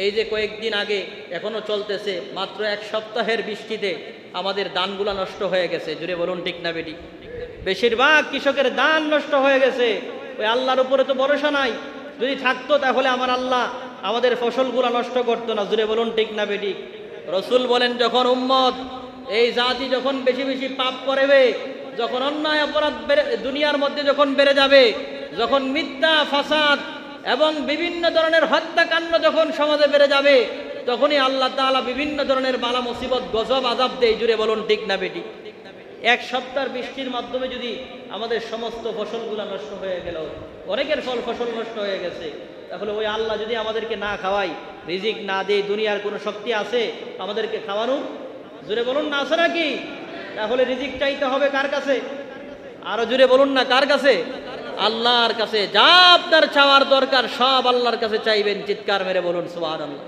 এই যে কয়েকদিন আগে এখনো চলতেছে, মাত্র এক সপ্তাহের বৃষ্টিতে আমাদের ধানগুলা নষ্ট হয়ে গেছে। জুড়ে বলুন ঠিক না বেটি? বেশিরভাগ কৃষকের ধান নষ্ট হয়ে গেছে। ওই আল্লাহর উপরে তো ভরসা নাই। যদি থাকতো তাহলে আমার আল্লাহ আমাদের ফসলগুলা নষ্ট করতো না। জুড়ে বলুন ঠিক না বেটি? রসুল বলেন, যখন উম্মত এই জাতি যখন বেশি বেশি পাপ করবে, যখন অন্যায় অপরাধ দুনিয়ার মধ্যে যখন বেড়ে যাবে, যখন মিথ্যা ফাসাদ এবং বিভিন্ন ধরনের হত্যাকাণ্ড যখন সমাজে বেড়ে যাবে, তখনই আল্লাহ তাআলা বিভিন্ন ধরনের বালা মুসিবত গজব আযাব দেয়। জুড়ে বলুন ঠিক না বেটি? এক সপ্তাহের বৃষ্টির মাধ্যমে যদি আমাদের সমস্ত ফসলগুলো নষ্ট হয়ে গেল, অনেকের ফসল নষ্ট হয়ে গেছে, তাহলে ওই আল্লাহ যদি আমাদেরকে না খাওয়াই, রিজিক না দেয়, দুনিয়ার কোনো শক্তি আছে আমাদেরকে খাওয়ানোর? জুড়ে বলুন না, আছে নাকি? তাহলে রিজিক চাইতে হবে কার কাছে? আরো জুড়ে বলুন না, কার কাছে? আল্লাহর কাছে। যা আপনার চাওয়ার দরকার সব আল্লাহর কাছে চাইবেন। চিৎকার মেরে বলুন সুবহানাল্লাহ।